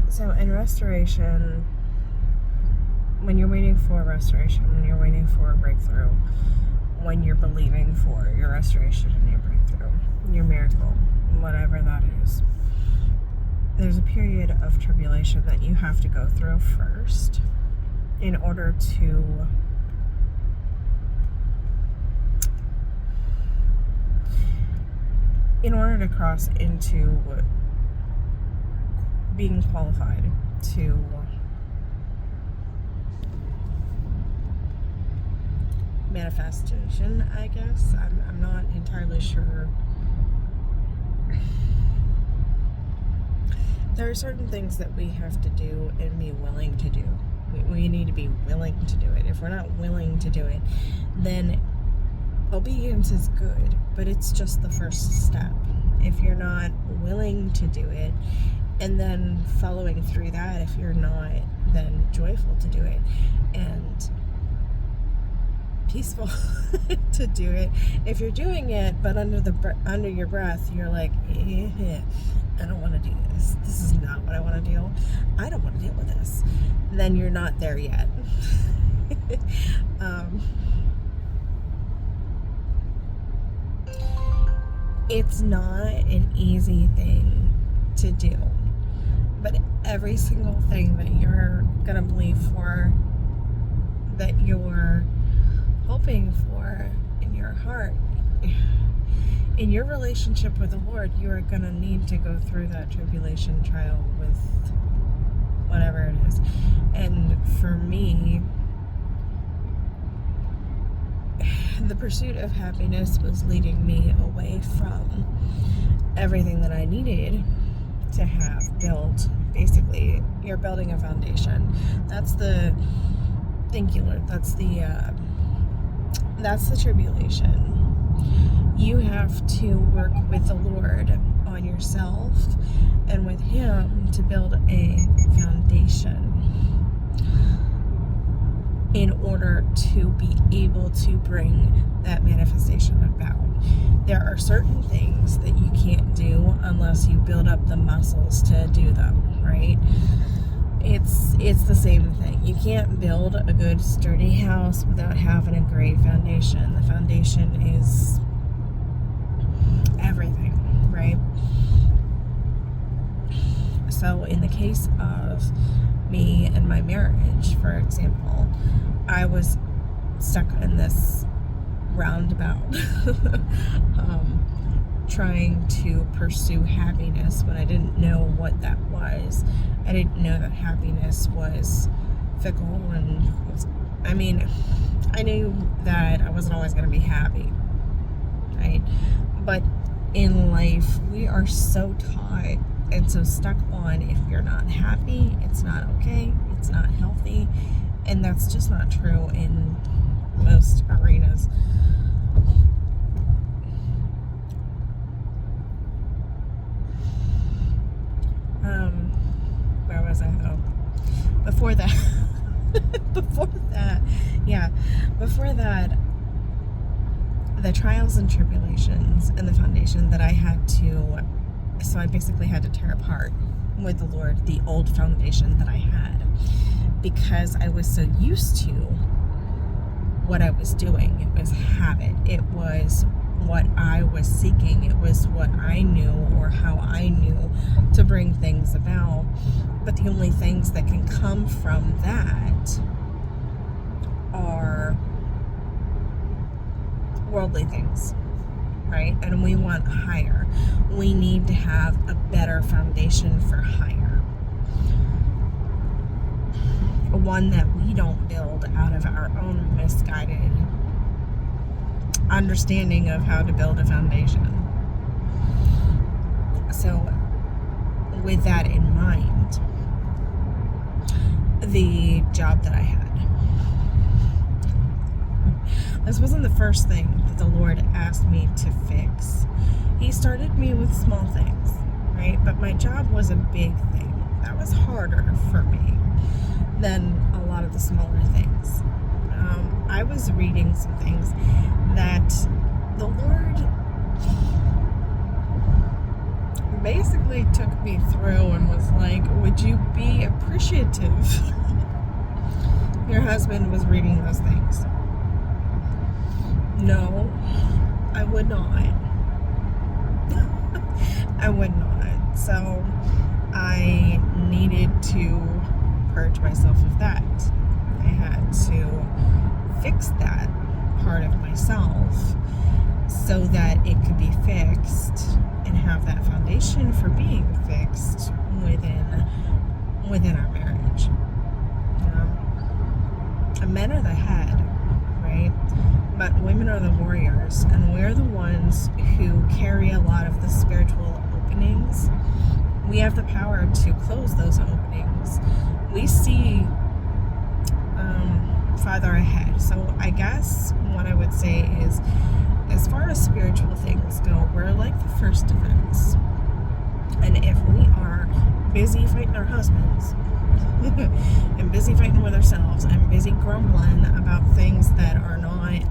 So in restoration, when you're waiting for restoration, when you're waiting for a breakthrough, when you're believing for your restoration and your breakthrough, your miracle, whatever that is, there's a period of tribulation that you have to go through first in order to cross into being qualified to manifestation, I guess. I'm not entirely sure. There are certain things that we have to do and be willing to do. We need to be willing to do it. If we're not willing to do it, then obedience is good, but it's just the first step. If you're not willing to do it, and then following through that, if you're not then joyful to do it and peaceful to do it, if you're doing it but under your breath you're like, I don't want to do this, this is not what I want to do, I don't want to deal with this, then you're not there yet. It's not an easy thing to do, but every single thing that you're gonna believe for, that you're hoping for in your heart, in your relationship with the Lord, you are gonna need to go through that tribulation trial with whatever it is. And for me, the pursuit of happiness was leading me away from everything that I needed to have built. Basically, you're building a foundation. That's the, thank you, Lord, that's the tribulation. You have to work with the Lord on yourself and with Him to build a foundation in order to be able to bring that manifestation about. There are certain things that you can't do unless you build up the muscles to do them, right? It's the same thing. You can't build a good sturdy house without having a great foundation. The foundation is everything, right? So in the case of me and my marriage, for example, I was stuck in this roundabout trying to pursue happiness when I didn't know what that was. I didn't know that happiness was fickle and I knew that I wasn't always going to be happy, right? But in life, we are so taught and so stuck on, if you're not happy, it's not okay, it's not healthy, and that's just not true in most arenas. Where was I though? Before that, the trials and tribulations and the foundation that I had to, so I basically had to tear apart with the Lord the old foundation that I had, because I was so used to what I was doing. It was habit. It was what I was seeking. It was what I knew, or how I knew to bring things about. But the only things that can come from that are worldly things, right? And we want higher. We need to have a better foundation for higher. One that we don't build out of our own misguided understanding of how to build a foundation. So with that in mind, the job that I had, this wasn't the first thing that the Lord asked me to fix. He started me with small things, right? But my job was a big thing. That was harder for me than a lot of the smaller things. I was reading some things that the Lord basically took me through and was like, would you be appreciative? Your husband was reading those things. No, I would not. I would not. So I needed to purge myself of that. I had to fix that part of myself so that it could be fixed and have that foundation for being fixed within our marriage. Men are the head, right? But women are the warriors, and we're the ones who carry a lot of the spiritual openings. We have the power to close those openings. We see farther ahead. So I guess what I would say is, as far as spiritual things go, we're like the first defense. And if we are busy fighting our husbands and busy fighting with ourselves and busy grumbling about things that are not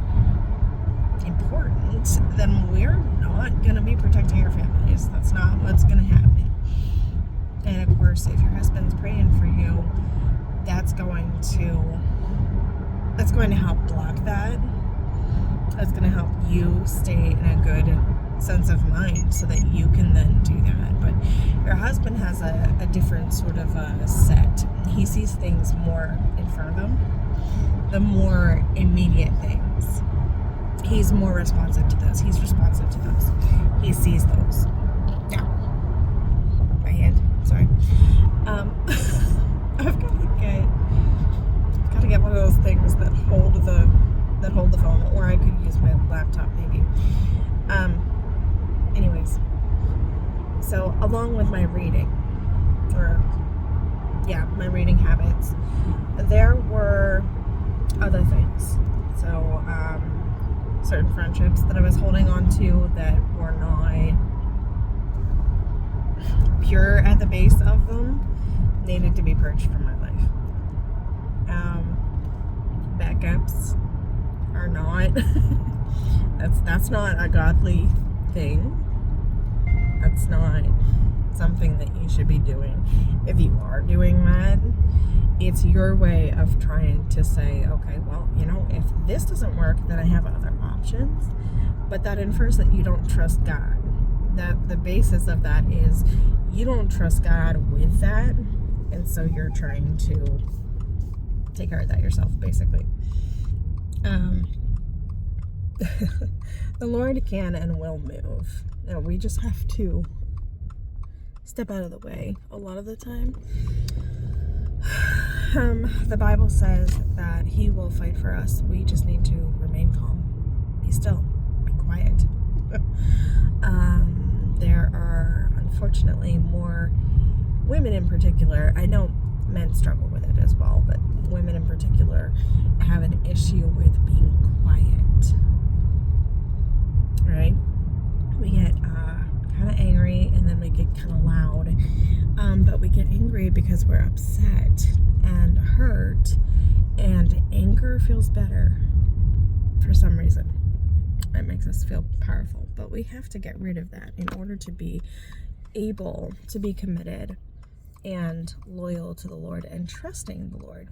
important, then we're not going to be protecting our families. That's not what's going to happen. And of course, if your husband's praying for you, that's going to help block that. That's going to help you stay in a good sense of mind so that you can then do that. But your husband has a different sort of set. He sees things more in front of him, the more immediate things. He's more responsive to those. He's responsive to those. He sees those. Yeah. My hand. Sorry. I've got to get one of those things that hold the phone, or I could use my laptop maybe. Anyways, so along with my reading, my reading habits, there were other things. So certain friendships that I was holding on to that were not pure at the base of them needed to be purged from my life. Backups are not that's not a godly thing. That's not something that you should be doing. If you are doing that, it's your way of trying to say, okay, well, if this doesn't work, then I have other options. But that infers that you don't trust God. That the basis of that is you don't trust God with that, and so you're trying to take care of that yourself, basically. The Lord can and will move. We just have to step out of the way a lot of the time. The Bible says that He will fight for us. We just need to remain calm. Be still. Be quiet. There are, unfortunately, more women in particular. I know men struggle with it as well, but women in particular have an issue with being quiet. Right? We get kind of angry, and then we get kind of loud. But we get angry because we're upset and hurt, and anger feels better for some reason. It makes us feel powerful, but we have to get rid of that in order to be able to be committed and loyal to the Lord and trusting the Lord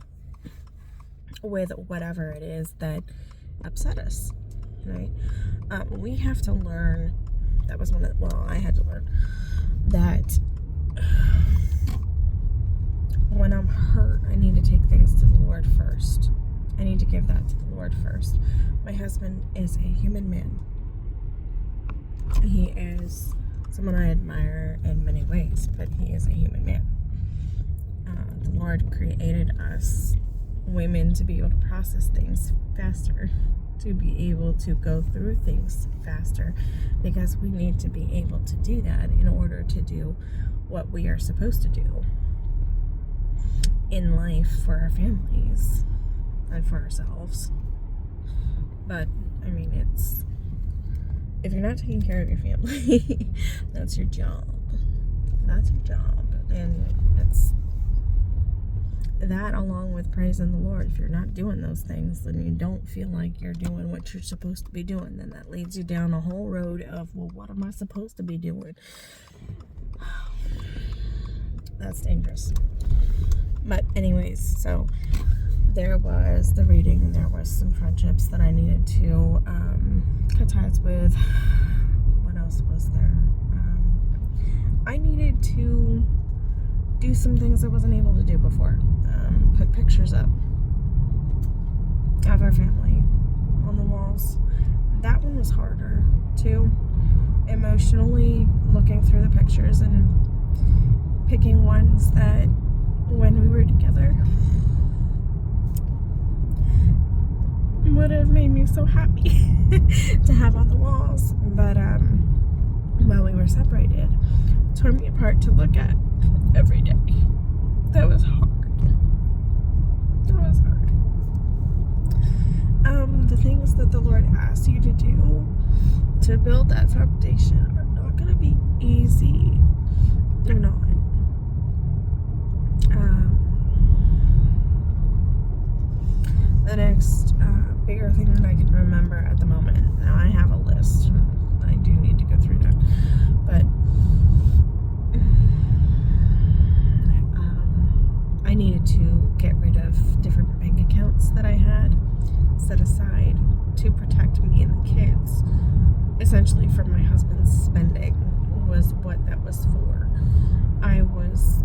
with whatever it is that upset us, right? We have to learn, I had to learn that when I'm hurt, I need to take things to the Lord first. I need to give that to the Lord first. My husband is a human man. He is someone I admire in many ways, but he is a human man. The Lord created us women to be able to process things faster, to be able to go through things faster, because we need to be able to do that in order to do what we are supposed to do in life for our families and for ourselves. But I mean, if you're not taking care of your family, that's your job. That's your job. And it's that, along with praising the Lord. If you're not doing those things, then you don't feel like you're doing what you're supposed to be doing. Then that leads you down a whole road of, well, what am I supposed to be doing? that's dangerous. But anyways, so there was the reading, there was some friendships that I needed to cut ties with. What else was there? I needed to do some things I wasn't able to do before. Put pictures up of our family on the walls. That one was harder too. Emotionally looking through the pictures and picking ones that when we were together would have made me so happy to have on the walls, but while we were separated, tore me apart to look at every day. That was hard. The things that the Lord asks you to do to build that foundation are not going to be easy. They're not. The next bigger thing that I can remember at the moment, now I have a list. I do need to go through that. But I needed to get rid of different bank accounts that I had set aside to protect me and the kids, essentially from my husband's spending, was what that was for. I was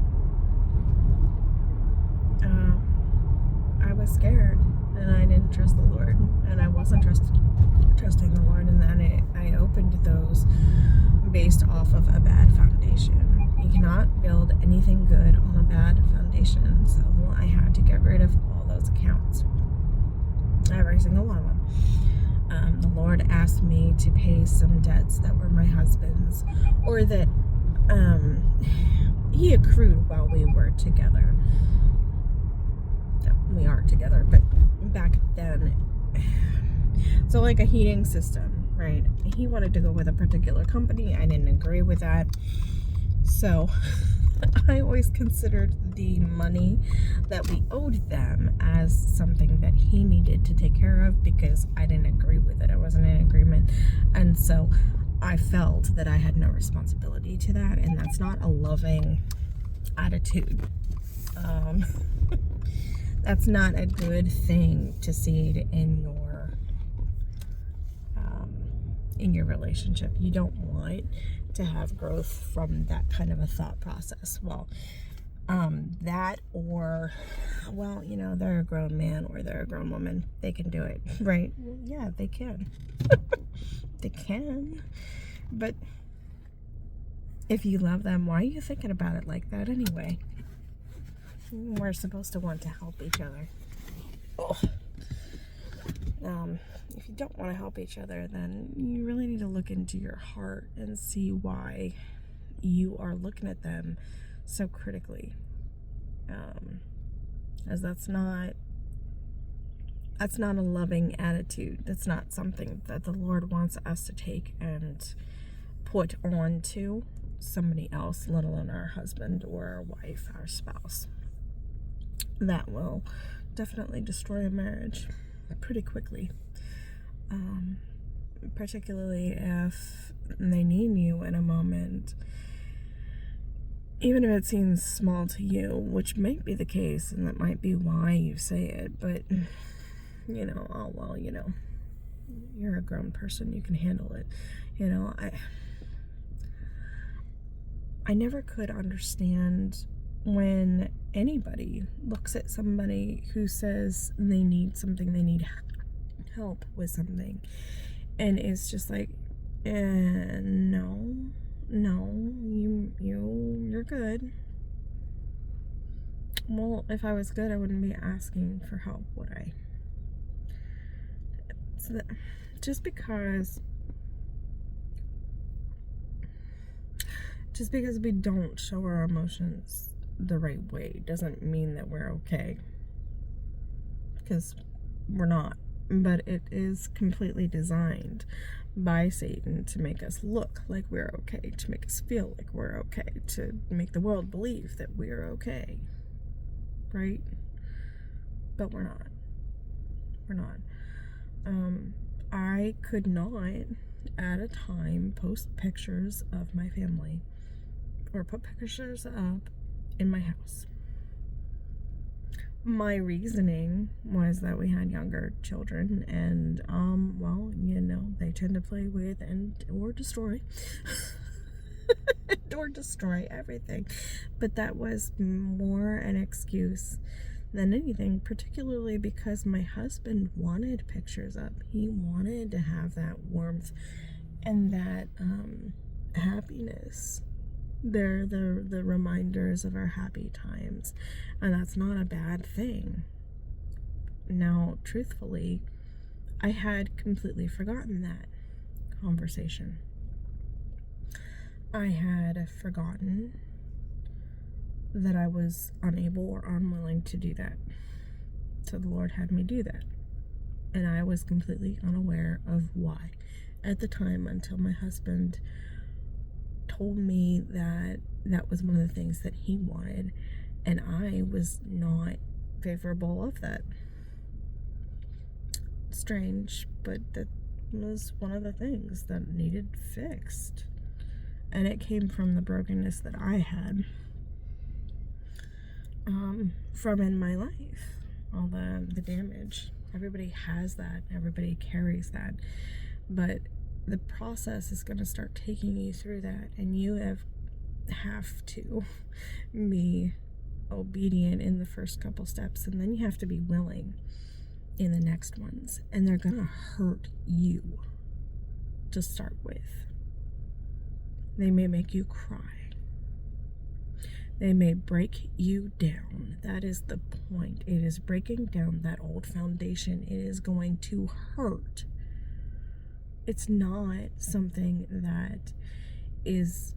scared, and I didn't trust the Lord, and I wasn't trusting the Lord, and then I opened those based off of a bad foundation. You cannot build anything good on a bad foundation, so I had to get rid of all those accounts, every single one of them. The Lord asked me to pay some debts that were my husband's, or that he accrued while we were together. We aren't together, but back then, so like a heating system, right? He wanted to go with a particular company. I didn't agree with that, so I always considered the money that we owed them as something that he needed to take care of, because I didn't agree with it. I wasn't in agreement, and so I felt that I had no responsibility to that, and that's not a loving attitude. That's not a good thing to seed in your relationship. You don't want to have growth from that kind of a thought process. Well, that, or, well, they're a grown man or they're a grown woman. They can do it, right? Well, yeah, they can. They can. But if you love them, why are you thinking about it like that anyway? We're supposed to want to help each other. If you don't want to help each other, then you really need to look into your heart and see why you are looking at them so critically. As that's not a loving attitude. That's not something that the Lord wants us to take and put on to somebody else, let alone our husband or our wife, our spouse. That will definitely destroy a marriage pretty quickly. Particularly if they need you in a moment, even if it seems small to you, which might be the case, and that might be why you say it, but you're a grown person, you can handle it. I never could understand when anybody looks at somebody who says they need something, they need help with something, and it's just like, no, you're good. Well, if I was good, I wouldn't be asking for help, would I? So just because we don't show our emotions the right way doesn't mean that we're okay, because we're not. But it is completely designed by Satan to make us look like we're okay, to make us feel like we're okay, to make the world believe that we're okay, right? But we're not. I could not at a time post pictures of my family or put pictures up in my house. My reasoning was that we had younger children, and well, they tend to play with and or destroy or destroy everything. But that was more an excuse than anything, particularly because my husband wanted pictures up. He wanted to have that warmth and that happiness. They're the reminders of our happy times, and that's not a bad thing. Now, truthfully, I had completely forgotten that conversation. I had forgotten that I was unable or unwilling to do that. So the Lord had me do that, and I was completely unaware of why at the time, until my husband told me that that was one of the things that he wanted, and I was not favorable of that. Strange, but that was one of the things that needed fixed, and it came from the brokenness that I had from in my life, all the damage. Everybody has that, everybody carries that, but the process is going to start taking you through that, and you have to be obedient in the first couple steps, and then you have to be willing in the next ones, and they're going to hurt you to start with. They may make you cry. They may break you down. That is the point. It is breaking down that old foundation. It is going to hurt. It's not something that is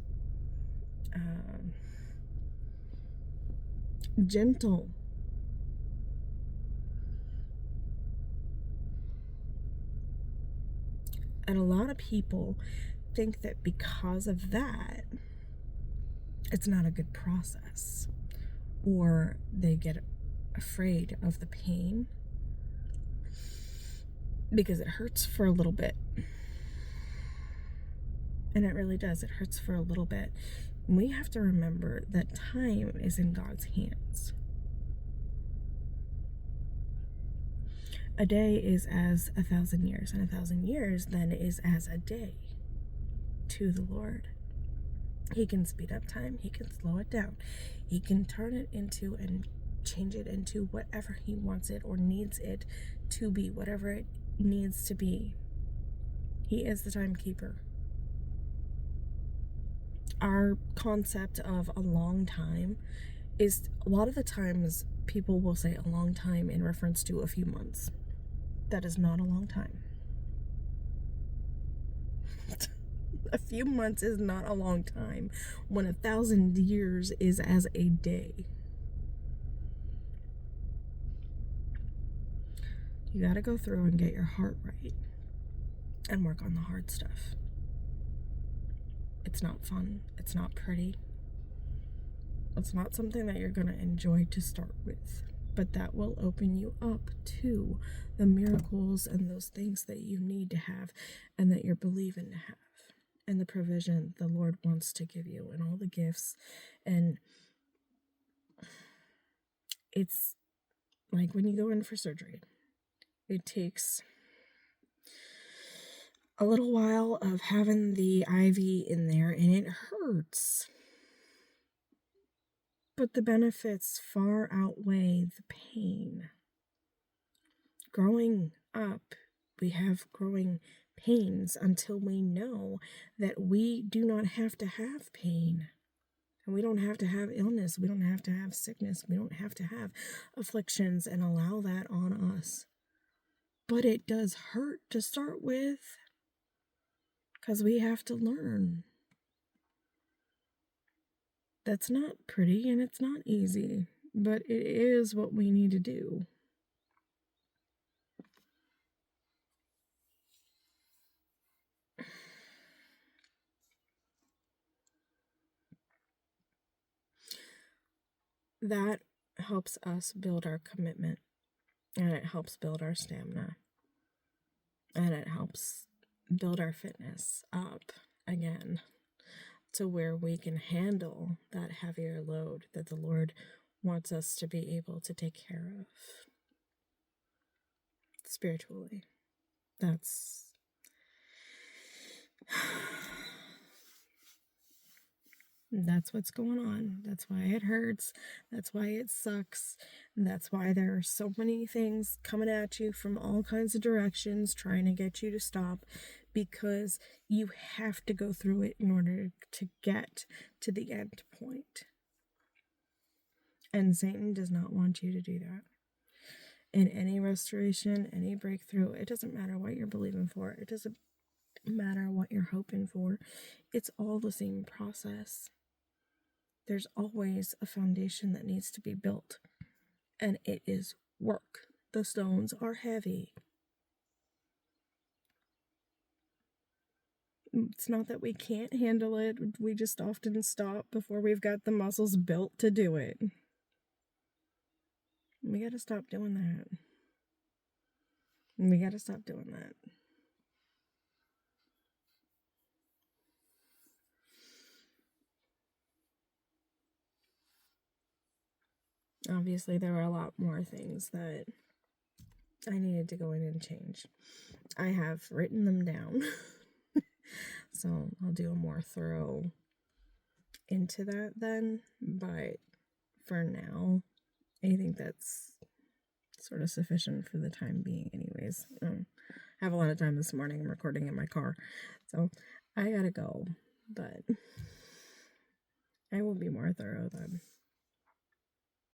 gentle. And a lot of people think that because of that, it's not a good process, or they get afraid of the pain because it hurts for a little bit. And it really does. It hurts for a little bit. And we have to remember that time is in God's hands. A day is as 1,000 years, and 1,000 years then is as a day to the Lord. He can speed up time. He can slow it down. He can turn it into and change it into whatever he wants it or needs it to be, whatever it needs to be. He is the timekeeper. Our concept of a long time is, a lot of the times people will say a long time in reference to a few months. That is not a long time. A few months is not a long time when 1,000 years is as a day. You got to go through and get your heart right and work on the hard stuff. It's not fun. It's not pretty. It's not something that you're going to enjoy to start with, but that will open you up to the miracles and those things that you need to have and that you're believing to have, and the provision the Lord wants to give you, and all the gifts. And it's like when you go in for surgery, it takes a little while of having the IV in there, and it hurts. But the benefits far outweigh the pain. Growing up, we have growing pains until we know that we do not have to have pain. And we don't have to have illness. We don't have to have sickness. We don't have to have afflictions and allow that on us. But it does hurt to start with, because we have to learn. That's not pretty and it's not easy, but it is what we need to do. That helps us build our commitment, and it helps build our stamina, and it helps build our fitness up again. to where we can handle that heavier load that the Lord wants us to be able to take care of spiritually. That's what's going on. That's why it hurts. That's why it sucks. That's why there are so many things coming at you from all kinds of directions trying to get you to stop, because you have to go through it in order to get to the end point. And Satan does not want you to do that. In any restoration, any breakthrough, it doesn't matter what you're believing for. It doesn't matter what you're hoping for. It's all the same process. There's always a foundation that needs to be built, and it is work. The stones are heavy. It's not that we can't handle it. We just often stop before we've got the muscles built to do it. We gotta stop doing that. We gotta stop doing that. Obviously, there were a lot more things that I needed to go in and change. I have written them down. So I'll do a more thorough into that then. But for now, I think that's sort of sufficient for the time being anyways. I have a lot of time this morning. I'm recording in my car. So I gotta go. But I will be more thorough then.